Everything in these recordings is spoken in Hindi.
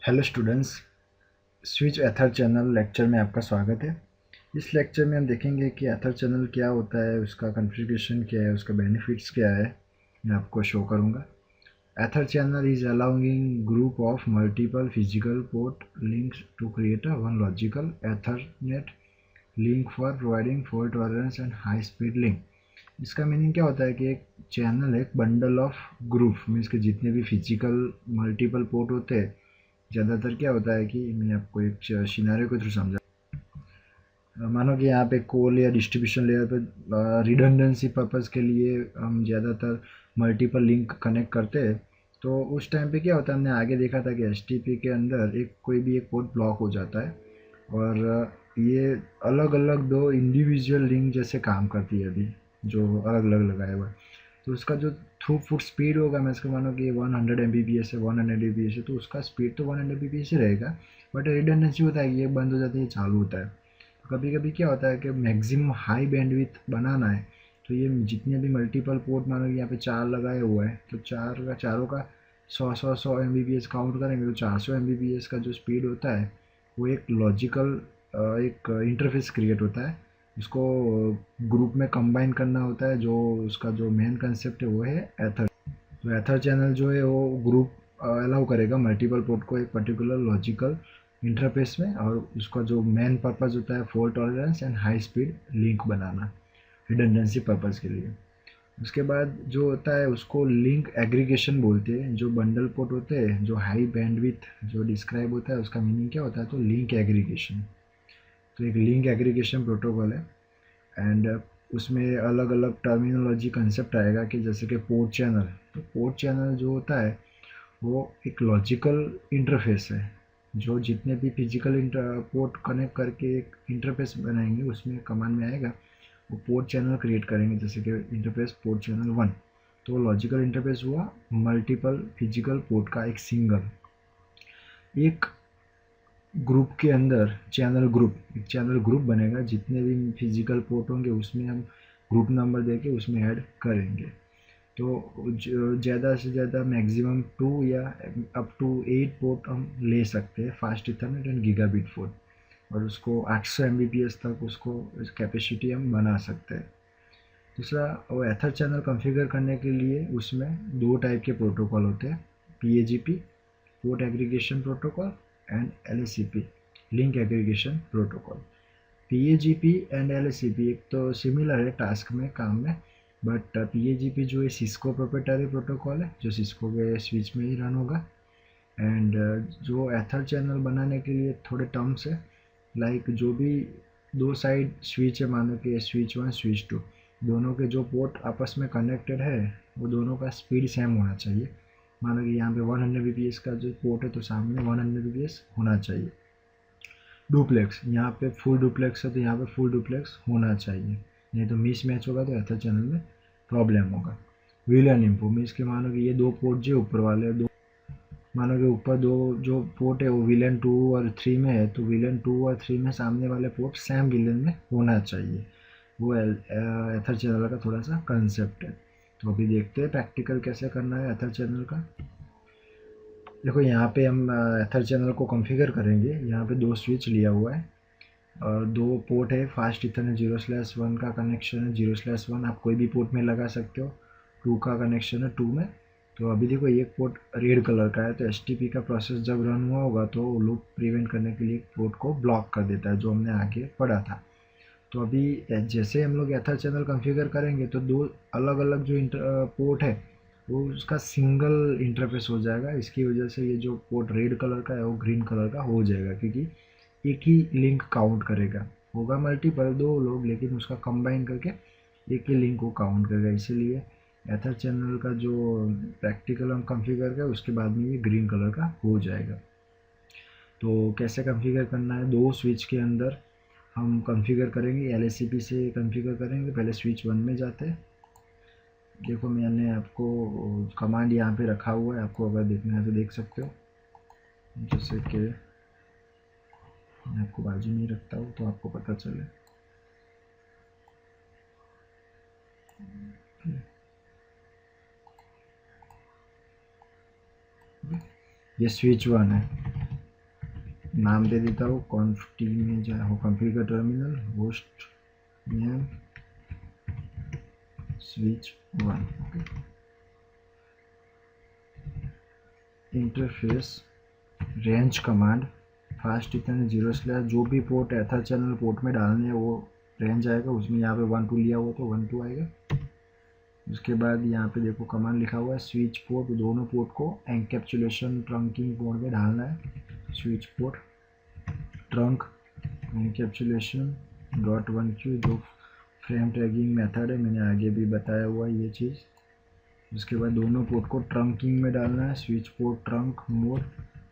हेलो स्टूडेंट्स, स्विच एथर चैनल लेक्चर में आपका स्वागत है। इस लेक्चर में हम देखेंगे कि एथर चैनल क्या होता है, उसका कॉन्फ़िगरेशन क्या है, उसका बेनिफिट्स क्या है। मैं आपको शो करूंगा। EtherChannel is allowing group of multiple physical port links to create a one logical Ethernet link for providing fault tolerance and high speed link. इसका मीनिंग क्या होता है कि एक चैनल एक बंडल ऑफ ग्रुप मीन्स के जितने भी फिजिकल मल्टीपल पोर्ट होते हैं। ज़्यादातर क्या होता है कि मैं आपको एक सिनारियो के थ्रू समझा। मानो कि यहाँ पे कोल या डिस्ट्रीब्यूशन लेयर पर रिडंडेंसी पर्पज़ के लिए हम ज़्यादातर मल्टीपल लिंक कनेक्ट करते हैं। तो उस टाइम पे क्या होता है, हमने आगे देखा था कि एचटीपी के अंदर एक कोई भी एक पोर्ट ब्लॉक हो जाता है और ये अलग अलग दो इंडिविजुअल लिंक जैसे काम करती है अभी, जो अलग अलग लगाया हुआ है। तो उसका जो थ्रूपुट स्पीड होगा, मैं इसको मानो कि 100 Mbps है, 100 Mbps है, तो उसका स्पीड तो 100 Mbps ही रहेगा। बट रिडंडेंसी होता है कि ये बंद हो जाता है, ये चालू होता है। तो कभी कभी क्या होता है कि मैक्सिमम हाई बैंडविड्थ बनाना है, तो ये जितने भी मल्टीपल पोर्ट मानो कि यहाँ पे 4 लगाए हुआ है, तो चारों का 100 Mbps काउंट करेंगे तो 400 Mbps का जो स्पीड होता है वो एक लॉजिकल एक इंटरफेस क्रिएट होता है। उसको ग्रुप में कंबाइन करना होता है। जो उसका जो मेन कंसेप्ट है वो है एथर। तो एथर चैनल जो है वो ग्रुप अलाउ करेगा मल्टीपल पोर्ट को एक पर्टिकुलर लॉजिकल इंटरफेस में, और उसका जो मेन पर्पस होता है fault tolerance and high speed link banana redundancy purpose के लिए। उसके बाद जो होता है उसको लिंक एग्रीगेशन बोलते हैं। जो बंडल पोर्ट होते हैं जो हाई बैंडविड्थ जो डिस्क्राइब होता है, उसका मीनिंग क्या होता है, तो लिंक एग्रीगेशन। तो एक लिंक एग्रीगेशन प्रोटोकॉल है। एंड उसमें अलग अलग टर्मिनोलॉजी कंसेप्ट आएगा कि जैसे कि पोर्ट चैनल। तो पोर्ट चैनल जो होता है वो एक लॉजिकल इंटरफेस है। जो जितने भी फिजिकल पोर्ट कनेक्ट करके एक इंटरफेस बनाएंगे उसमें कमांड में आएगा, वो पोर्ट चैनल क्रिएट करेंगे। जैसे कि इंटरफेस पोर्ट चैनल 1, तो लॉजिकल इंटरफेस हुआ मल्टीपल फिजिकल पोर्ट का एक सिंगल। एक ग्रुप के अंदर एक चैनल ग्रुप बनेगा, जितने भी फिजिकल पोर्ट होंगे उसमें हम ग्रुप नंबर देके उसमें ऐड करेंगे। तो ज़्यादा से ज़्यादा मैक्सिमम 2 या अप टू 8 पोर्ट हम ले सकते हैं fast Ethernet and gigabit phone, और उसको 800 Mbps तक उसको कैपेसिटी हम बना सकते हैं। दूसरा, वो एथर चैनल कॉन्फ़िगर करने के लिए उसमें दो टाइप के प्रोटोकॉल होते हैं, PAGP port aggregation protocol and LACP link aggregation protocol. PAGP and LACP एक तो सिमिलर है टास्क में, काम में, बट PAGP जो है सिस्को प्रोप्राइटरी प्रोटोकॉल है जो सिस्को के स्विच में ही रन होगा। एंड जो एथर चैनल बनाने के लिए थोड़े टर्म्स है, लाइक जो भी दो साइड स्विच है, मानो कि स्विच 1 स्विच 2, दोनों के जो पोर्ट आपस में कनेक्टेड है वो दोनों का स्पीड सेम होना चाहिए। मानो कि यहाँ पे 100 Mbps का जो पोर्ट है तो सामने 100 Mbps होना चाहिए। डुप्लेक्स, यहाँ पे फुल डुप्लेक्स है तो यहाँ पे फुल डुप्लेक्स होना चाहिए, नहीं तो मिस मैच होगा तो एथर चैनल में प्रॉब्लम होगा। व्हील एंड इम्पो मीन्स के मानो कि ये दो पोर्ट जो ऊपर वाले दो, मानो कि ऊपर दो जो पोर्ट है वो विलन 2 और 3 में है, तो विलन 2 और 3 में सामने वाले पोर्ट सेम विलन में होना चाहिए। वो एथर चैनल का थोड़ा सा कंसेप्ट है। तो अभी देखते हैं प्रैक्टिकल कैसे करना है एथर चैनल का। देखो यहाँ पे हम एथर चैनल को कॉन्फ़िगर करेंगे। यहाँ पे दो स्विच लिया हुआ है और दो पोर्ट है। फास्ट इथरनेट 0/1 का कनेक्शन है, 0/1 आप कोई भी पोर्ट में लगा सकते हो। 2 का कनेक्शन है 2 में। तो अभी देखो एक पोर्ट रेड कलर का है, तो एचटीपी का प्रोसेस जब रन हुआ होगा तो लूप प्रिवेंट करने के लिए पोर्ट को ब्लॉक कर देता है, जो हमने आगे पढ़ा था। तो अभी जैसे हम लोग एथर चैनल कॉन्फ़िगर करेंगे तो दो अलग अलग जो पोर्ट है वो उसका सिंगल इंटरफेस हो जाएगा। इसकी वजह से ये जो पोर्ट रेड कलर का है वो ग्रीन कलर का हो जाएगा, क्योंकि एक ही लिंक काउंट करेगा। होगा मल्टीपल दो लोग, लेकिन उसका कंबाइन करके एक ही लिंक को काउंट करेगा। इसीलिए एथर चैनल का जो प्रैक्टिकल हम कॉन्फ़िगर करें उसके बाद में ये ग्रीन कलर का हो जाएगा। तो कैसे कॉन्फ़िगर करना है, दो स्विच के अंदर हम कॉन्फ़िगर करेंगे। LACP से कॉन्फ़िगर करेंगे। पहले स्विच 1 में जाते हैं। देखो मैंने आपको कमांड यहाँ पे रखा हुआ है, आपको अगर देखना है तो देख सकते हो। जैसे कि मैं आपको बाजू में रखता हूँ तो आपको पता चले। ये स्विच 1 है। नाम दे देता हूँ कॉन्फ टी में जाए हो configure terminal hostname switch 1। Interface range command fast इतने 0 जो भी पोर्ट एथर चैनल पोर्ट में डालने हैं वो रेंज आएगा, उसमें यहाँ पे 1 2 लिया हुआ तो 1 2 आएगा। उसके बाद यहाँ पे देखो कमांड लिखा हुआ है स्विच पोर्ट, दोनों पोर्ट को एनकैप्सुलेशन ट्रंकिंग मोड में डालना है। Switch port trunk encapsulation .1q जो फ्रेम टैगिंग मेथड है, मैंने आगे भी बताया हुआ ये चीज़। उसके बाद दोनों पोर्ट को ट्रंकिंग में डालना है, स्विच पोर्ट ट्रंक मोड।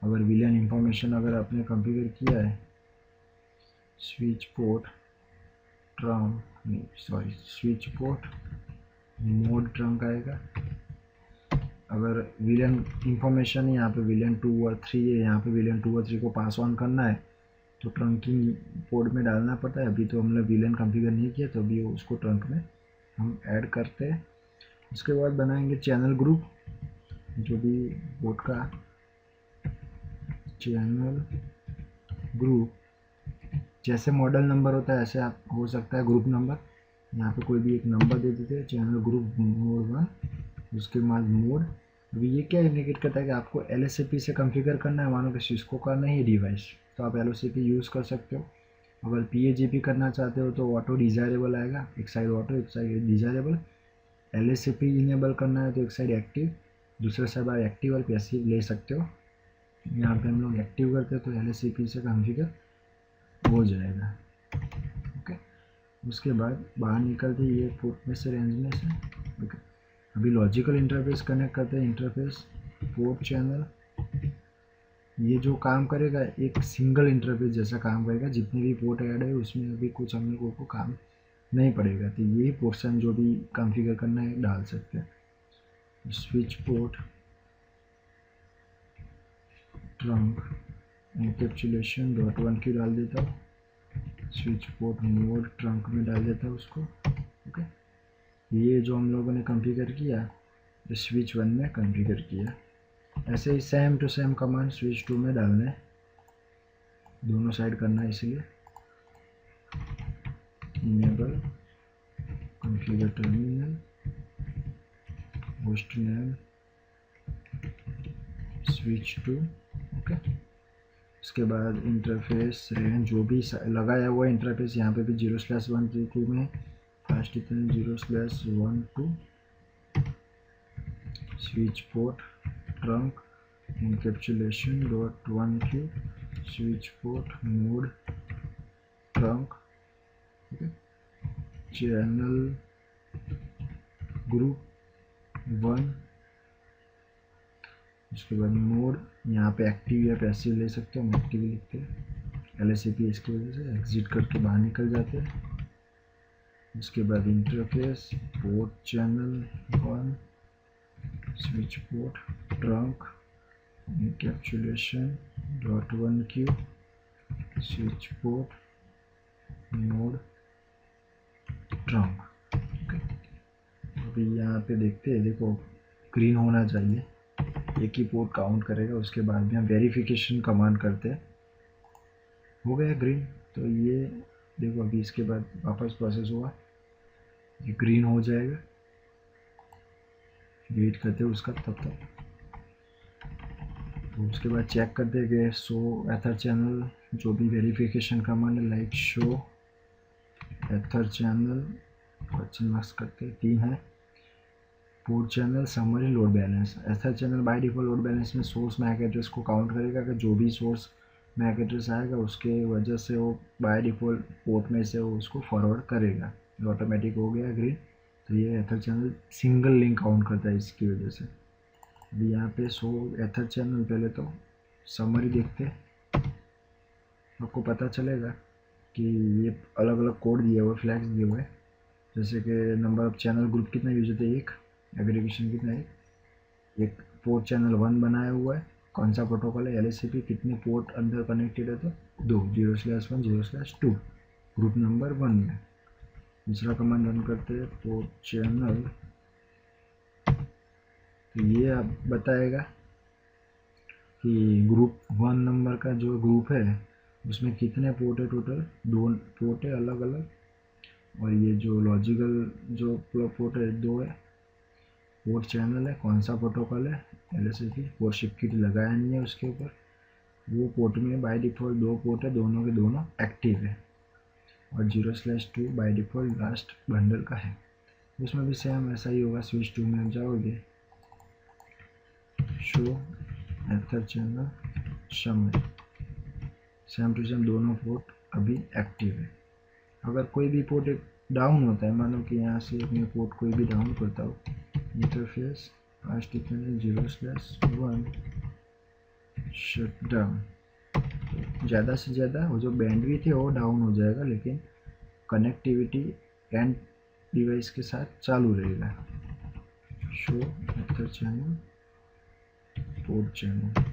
अगर विलियन इंफॉर्मेशन अगर आपने कॉन्फ़िगर किया है स्विच पोर्ट ट्रंक नहीं sorry switch port mode trunk आएगा। अगर विलियन इंफॉर्मेशन यहाँ पे विलियन 2 और 3 है, यहाँ पे विलियन 2 और 3 को पास ऑन करना है तो ट्रंकिंग पोर्ट में डालना पड़ता है। अभी तो हमने विलियन कॉन्फ़िगर नहीं किया तो अभी उसको ट्रंक में हम ऐड करते हैं। उसके बाद बनाएंगे चैनल ग्रुप, जो भी पोर्ट का चैनल ग्रुप जैसे मॉडल नंबर होता है ऐसे आप हो सकता है ग्रुप नंबर, यहाँ पे कोई भी एक नंबर दे देते हैं चैनल ग्रुप मोड 1। उसके बाद मोड, अभी ये क्या इंडिकेट करता है कि आपको LSAP से कॉन्फ़िगर करना है, मानो कि सिस्को का नहीं है डिवाइस तो आप LSAP यूज़ कर सकते हो। अगर PAGP करना चाहते हो तो ऑटो डिज़ायरेबल आएगा, एक साइड ऑटो एक साइड डिज़ायरेबल। LSAP इनेबल करना है तो एक साइड एक्टिव, दूसरे साइड आप एक्टिव और पैसिव ले सकते हो। यहाँ पे हम लोग एक्टिव करते हैं तो LSAP से कॉन्फ़िगर हो जाएगा। ओके, उसके बाद बाहर निकलते ये पोर्ट में से रेंज में से। ओके, अभी लॉजिकल इंटरफेस कनेक्ट करते हैं। इंटरफेस पोर्ट चैनल, ये जो काम करेगा एक सिंगल इंटरफेस जैसा काम करेगा, जितने भी पोर्ट ऐड है उसमें अभी कुछ हम लोगों को काम नहीं पड़ेगा, तो यही पोर्शन जो भी कॉन्फ़िगर करना है डाल सकते हैं। Switch port trunk encapsulation .1q डाल देता हूँ, स्विच पोर्ट मोड ट्रंक में डाल देता हूँ उसको। ओके, ये जो हम लोगों ने कॉन्फ़िगर किया स्विच 1 में कॉन्फ़िगर किया, ऐसे ही same to same command switch 2 में डालना है, दोनों साइड करना है। इसलिए enable configure terminal hostname switch 2। Okay, उसके बाद इंटरफेस रेंज जो भी लगाया हुआ इंटरफेस यहाँ पे भी 0/132 में फास्ट इतने 0/12 switch port trunk encapsulation .1q switch port mode trunk. Channel group 1, उसके बाद मोड यहाँ पे एक्टिव या पैसिव ले सकते हो, हम एक्टिव लिखते हैं LSAP इसकी वजह से एग्जिट करके बाहर निकल जाते हैं। उसके बाद interface port channel 1 switch port trunk encapsulation .1q switch port mode trunk. अभी यहाँ पे देखते हैं, देखो ग्रीन होना चाहिए, एक ही पोर्ट काउंट करेगा। उसके बाद में हम वेरिफिकेशन कमांड करते हैं, हो गया ग्रीन। तो ये देखो अभी इसके बाद वापस प्रोसेस हुआ, ये ग्रीन हो जाएगा, वेट करते हैं उसका तब तक। तो उसके बाद चेक करते हैं कि शो एथर चैनल जो भी वेरिफिकेशन कमांड है like show ether channel question marks करते 3 है। Port channel summary load balance, ether channel by default load balance में सोर्स मैक एड्रेस को काउंट करेगा कि जो भी सोर्स मैक एड्रेस आएगा उसके वजह से वो बाय डिफॉल्ट पोर्ट में से वो उसको फॉरवर्ड करेगा, ये ऑटोमेटिक हो गया ग्रीन। तो ये एथर चैनल सिंगल लिंक काउंट करता है इसकी वजह से। अभी यहाँ पे शो एथर चैनल, पहले तो समरी देखते हैं, आपको पता चलेगा कि ये अलग अलग कोड दिए हुए फ्लैग्स दिए हुए, जैसे कि नंबर ऑफ चैनल ग्रुप कितना यूज होते हैं 1, एग्रीगेशन कितना है, एक पोर्ट चैनल 1 बनाया हुआ है, कौन सा प्रोटोकॉल है LSAP, कितने पोर्ट अंदर कनेक्टेड है तो 2 0/1 0/2 ग्रुप नंबर 1 में। दूसरा कमांड रन करते हैं पोर्ट चैनल, तो ये आप बताएगा कि ग्रुप 1 नंबर टाइमर का जो ग्रुप है उसमें कितने पोर्ट है, टोटल 2 पोर्ट है अलग अलग, और ये जो लॉजिकल जो पोर्ट है 2 है। पोर्ट चैनल है, कौन सा प्रोटोकॉल है, LSAP पोर्ट सिक्योरिटी लगाया नहीं है उसके ऊपर। वो पोर्ट में बाय डिफ़ॉल्ट 2 पोर्ट है, दोनों के दोनों एक्टिव है, और 0/2 बाय डिफ़ॉल्ट लास्ट बंडल का है। उसमें भी सेम ऐसा ही होगा। स्विच 2 में जाओगे, शो एथर चैनल समय, सेम टू सेम दोनों पोर्ट अभी एक्टिव है। अगर कोई भी पोर्ट एक डाउन होता है, मानो कि यहाँ से अपने पोर्ट कोई भी डाउन करता हो, interface fast channel 0/1 shut down, ज़्यादा से ज़्यादा वो जो बैंडविड्थ है वो डाउन हो जाएगा, लेकिन कनेक्टिविटी एंड डिवाइस के साथ चालू रहेगा। Show ether channel port channel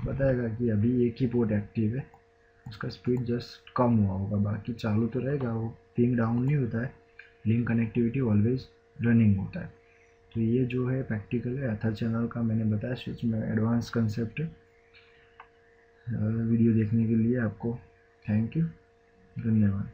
बताएगा कि अभी एक ही पोर्ट एक्टिव है, उसका स्पीड जस्ट कम हुआ होगा, बाकी चालू तो रहेगा, वो पिंग डाउन नहीं होता है। लिंक कनेक्टिविटी ऑलवेज रनिंग होता है। तो ये जो है प्रैक्टिकल है एथर चैनल का, मैंने बताया स्विच में एडवांस कंसेप्ट है। वीडियो देखने के लिए आपको थैंक यू, धन्यवाद।